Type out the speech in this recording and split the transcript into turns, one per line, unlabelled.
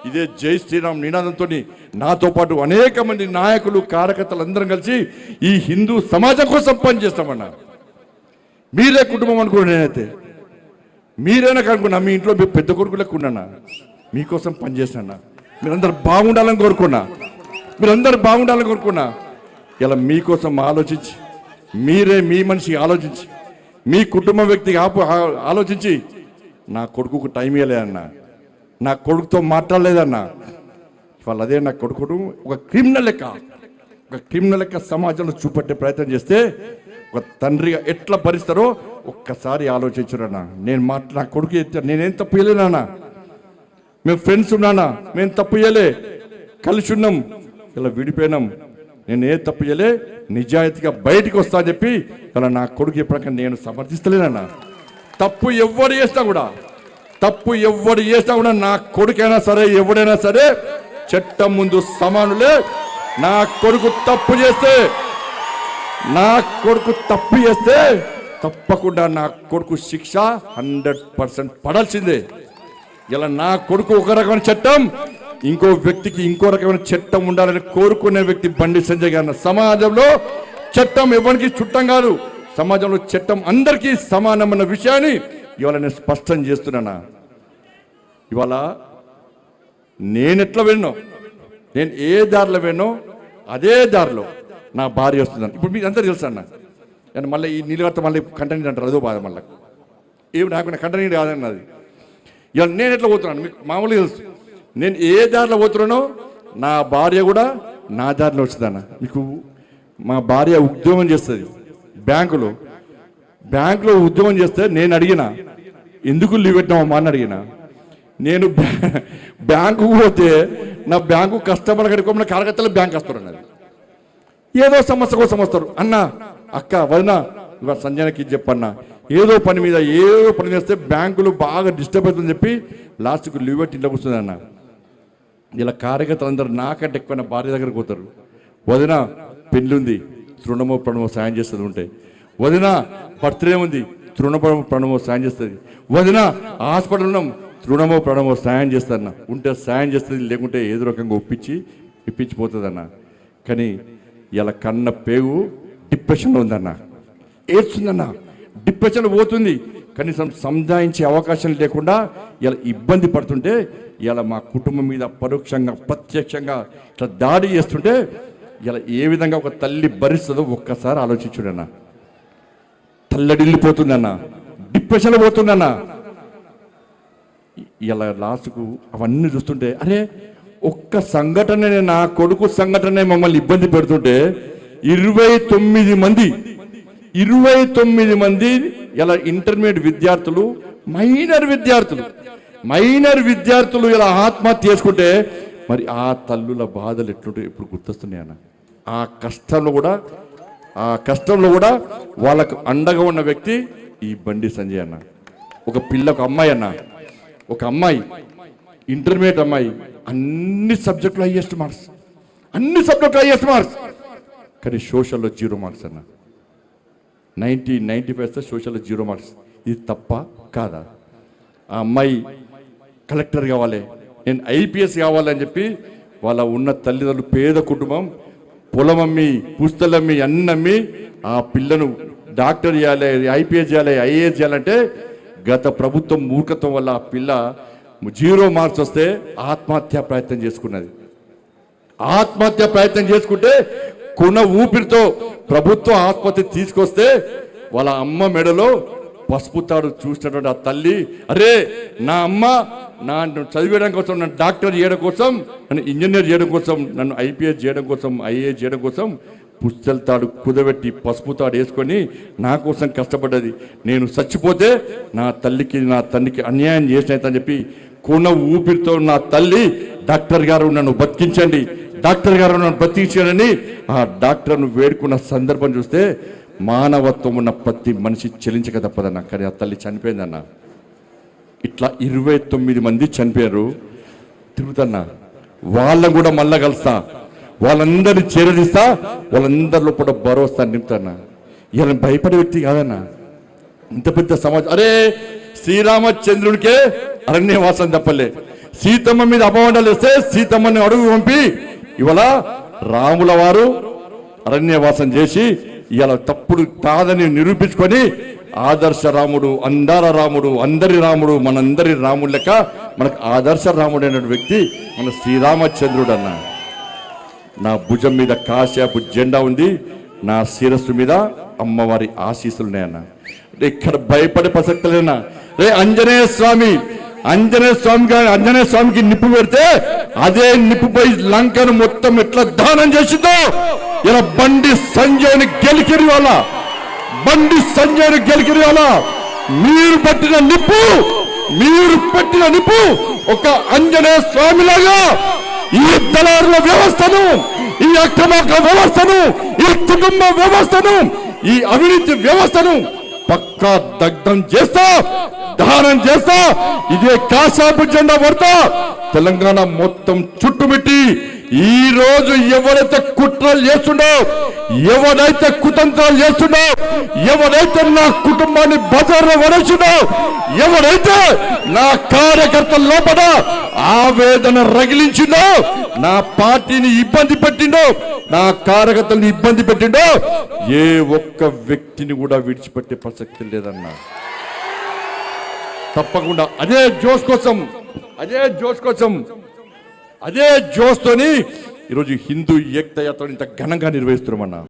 ఇదే జై శ్రీరామ్ నినాదంతో నాతో పాటు అనేక మంది నాయకులు కార్యకర్తలు అందరం కలిసి ఈ హిందూ సమాజం కోసం పనిచేస్తామన్నా. మీరే కుటుంబం అనుకున్నా, నేనైతే మీరైనా కనుక్కున్నా, మీ ఇంట్లో మీ పెద్ద కొడుకు లెక్క ఉన్నానా, మీకోసం పనిచేసినా, మీరందరూ బాగుండాలని కోరుకున్నా, మీరందరూ బాగుండాలని కోరుకున్నా. ఇలా మీకోసం ఆలోచించి, మీరే మీ మనిషి ఆలోచించి, మీ కుటుంబ వ్యక్తికి ఆలోచించి నా కొడుకుకు టైం ఇవ్వలేదన్నా, నా కొడుకుతో మాట్లాడలేదన్నా. ఇవాళ అదే నా కొడుకును ఒక క్రిమినల్ లెక్క సమాజంలో చూపెట్టే ప్రయత్నం చేస్తే ఒక తండ్రిగా ఎట్లా భరిస్తారో ఒక్కసారి ఆలోచించురన్నా. నా కొడుకు నేనేం తప్పు చేయలేనా, మేము ఫ్రెండ్స్ ఉన్నానా, మేము తప్పు చేయలే, కలిసి ఉన్నాం, ఇలా విడిపోయినాం, నేను ఏ తప్పు చేయలే, నిజాయితీగా బయటికి వస్తా అని చెప్పి ఇలా నా కొడుకు ఎప్పటికీ నేను సమర్థిస్తలేనన్నా. తప్పు ఎవరు చేస్తా కూడా నా కొడుకైనా సరే ఎవడైనా సరే చట్టం ముందు సమానులే. నా కొడుకు తప్పు చేస్తే తప్పకుండా నా కొడుకు శిక్ష 100% పడాల్సిందే. ఇలా నా కొడుకు ఒక రకమైన చట్టం, ఇంకో వ్యక్తికి ఇంకో రకమైన చట్టం ఉండాలని కోరుకునే వ్యక్తి బండి సంజయ్ గారు. సమాజంలో చట్టం ఎవరికి చుట్టం కాదు, సమాజంలో చట్టం అందరికీ సమానమన్న విషయాన్ని ఇవాళ నేను స్పష్టం చేస్తున్నానా. ఇవాళ నేనెట్లా వెళ్ళినో, నేను ఏ దారిలో వెళ్ళినో అదే దారిలో నా భార్య వస్తుందని ఇప్పుడు మీకు అందరూ తెలుసు అన్న. నేను మళ్ళీ ఈ నీళ్ళతో మళ్ళీ కంటెంట్ అంటారు, అదో బాధ. మళ్ళీ ఏమి నాకు కంటెంట్ కాదన్నది. ఇవాళ నేను ఎట్లా పోతున్నాను మీకు మామూలుగా తెలుసు. నేను ఏ దారిలో పోతున్నానో నా భార్య కూడా నా దారిలో వచ్చిందన్న. మీకు మా భార్య ఉద్యోగం చేస్తుంది బ్యాంకులో ఉద్యోగం చేస్తే నేను అడిగిన ఎందుకు లీవ్ పెట్టినామమ్మా అని అడిగిన. నేను బ్యాంకు పోతే నా బ్యాంకు కస్టమర్ కడుకోమన్న కార్యకర్తలు బ్యాంక్ వస్తారు అన్నది. ఏదో సమస్య కోసం వస్తారు. అన్న అక్క వదిన ఇవాళ సంజయకి చెప్పన్నా, ఏదో పని మీద చేస్తే బ్యాంకులు బాగా డిస్టర్బ్ అవుతుందని చెప్పి లాస్ట్కు లీవ్ పెట్టి ఇంట్లో కూర్చుంది అన్న. ఇలా కార్యకర్తలు అందరూ నాకంటే ఎక్కువ భార్య దగ్గరకు పోతారు. వదిన పెళ్ళి ఉంది, తృణమో ప్రణమో సాయం చేస్తుంది ఉంటే, వదిన బర్త్డే ఉంది, తృణమో ప్రణమో సాయం చేస్తుంది, వదిన హాస్పిటల్ ఉన్నాం, తృణమో ప్రణమో సాయం చేస్తారన్న. ఉంటే సాయం చేస్తుంది, లేకుంటే ఏదో రకంగా ఇప్పించిపోతుంది అన్న. కానీ ఇలా కన్న పేగు డిప్రెషన్లో ఉందన్న, ఏడ్చుందన్న, డిప్రెషన్ పోతుంది. కనీసం సంజాయించే అవకాశం లేకుండా ఇలా ఇబ్బంది పడుతుంటే, ఇలా మా కుటుంబం మీద పరోక్షంగా ప్రత్యక్షంగా ఇట్లా దాడి చేస్తుంటే ఇలా ఏ విధంగా ఒక తల్లి భరిస్తుందో ఒక్కసారి ఆలోచించుడన్న. తల్లడిల్లిపోతుందన్న, డిప్రెషన్లో పోతుందన్న. ఇలా లాస్ట్కు అవన్నీ చూస్తుంటే అరే ఒక్క సంఘటన, నా కొడుకు సంఘటన మమ్మల్ని ఇబ్బంది పెడుతుంటే 29 మంది ఇలా ఇంటర్మీడియట్ విద్యార్థులు, మైనర్ విద్యార్థులు ఇలా ఆత్మహత్య చేసుకుంటే మరి ఆ తల్లుల బాధలు ఎట్లుంటే ఇప్పుడు గుర్తొస్తున్నాయన్న. ఆ కష్టంలో కూడా వాళ్ళకు అండగా ఉన్న వ్యక్తి ఈ బండి సంజయ్ అన్న. ఒక అమ్మాయి ఇంటర్మీడియట్ అమ్మాయి, అన్ని సబ్జెక్టులు హైయెస్ట్ మార్క్స్, కానీ సోషల్లో 0 మార్క్స్ అన్న. 95 వస్తే సోషల్లో 0 మార్క్స్. ఇది తప్ప కాదా? ఆ అమ్మాయి కలెక్టర్ కావాలి, నేను ఐపీఎస్ కావాలని చెప్పి వాళ్ళ ఉన్న తల్లిదండ్రులు, పేద కుటుంబం, పొలం అమ్మి పుస్తలమ్మి అన్నమ్మి ఆ పిల్లను డాక్టర్ చేయాలి, ఐపీఎస్ చేయాలి, ఐఏఎస్ చేయాలంటే గత ప్రభుత్వం మూర్ఖత్వం వల్ల ఆ పిల్ల 0 మార్క్స్ వస్తే ఆత్మహత్య ప్రయత్నం చేసుకుంటే కొన ఊపిరితో ప్రభుత్వం ఆత్మహత్య తీసుకొస్తే వాళ్ళ అమ్మ మెడలో పసుపు తాడు చూసినటువంటి ఆ తల్లి, అరే నా అమ్మ నన్ను చదివేయడం కోసం, నన్ను డాక్టర్ చేయడం కోసం, నన్ను ఇంజనీర్ చేయడం కోసం, నన్ను ఐపీఎస్ చేయడం కోసం, ఐఏఎస్ చేయడం కోసం పుస్తల తాడు కుదబెట్టి పసుపు తాడు వేసుకొని నా కోసం కష్టపడ్డది. నేను చచ్చిపోతే నా తండ్రికి అన్యాయం చేసినని చెప్పి కొన ఊపిరితో నా తల్లి డాక్టర్ గారు నన్ను బతికించండి, ఆ డాక్టర్ను వేడుకున్న సందర్భం చూస్తే మానవత్వం ఉన్న ప్రతి మనిషి చెలించక తప్పదన్న. కానీ ఆ తల్లి చనిపోయిందన్న. ఇట్లా 29 మంది చనిపోయారు. తిరుగుతున్నా, వాళ్ళని కూడా మళ్ళా కలుస్తా, వాళ్ళందరినీ చేరదీస్తా, వాళ్ళందరిలో కూడా భరోసా నింపుతాన్నా. ఇలా భయపడే వ్యక్తి కాదన్నా. ఇంత పెద్ద సమాజం, అరే శ్రీరామచంద్రుడికే అరణ్యవాసం తప్పలే, సీతమ్మ మీద అపవాదాలు వేస్తే సీతమ్మని అడుగు పంపి ఇవాళ రాముల వారు అరణ్యవాసం చేసి ఇవాళ తప్పుడు కాదని నిరూపించుకొని ఆదర్శ రాముడు, అందాల రాముడు, అందరి రాముడు, మనందరి రాముడు లెక్క మనకు ఆదర్శ రాముడు అనే వ్యక్తి మన శ్రీరామచంద్రుడు అన్న. నా భుజం మీద కాశ్యపు జెండా ఉంది, నా శిరస్సు మీద అమ్మవారి ఆశీస్సులు ఉన్నాయన్న. ఇక్కడ భయపడే ప్రసక్తి లేనా? రే ఆంజనేయ స్వామికి నిప్పు పెడితే అదే నిప్పుపై లంకను మొత్తం ఎట్లా దానం చేసిందో ఇలా బండి సంజయ్ని గెలికిరి వాళ్ళ మీరు పెట్టిన నిప్పు ఒక ఆంజనేయ స్వామిలాగా ఈ దళారుల వ్యవస్థను, ఈ అక్రమార్క వ్యవస్థను, ఈ కుటుంబ వ్యవస్థను, ఈ అవినీతి వ్యవస్థను పక్కా దగ్ధం చేస్తా, దహనం చేస్తా. ఇదే కాషాపు జెండా పడతా తెలంగాణ మొత్తం చుట్టుమిట్టి ఈ రోజు ఎవరైతే కుట్రలు చేస్తుండో, ఎవరైతే కుతంత్రాలు చేస్తుండో, ఎవరైతే నా కుటుంబాన్ని బజార్లో వరచుండో, ఎవరైతే నా కార్యకర్తల లోపల ఆవేదన రగిలించిండో, నా పార్టీని ఇబ్బంది పెట్టిండో, నా కార్యకర్తలను ఇబ్బంది పెట్టిండో, ఏ ఒక్క వ్యక్తిని కూడా విడిచిపెట్టే ప్రసక్తి లేదన్నా. తప్పకుండా అదే జోష్ తోని ఈరోజు హిందూ ఏకతా యాత్ర ఇంత ఘనంగా నిర్వహిస్తున్నామన్నా.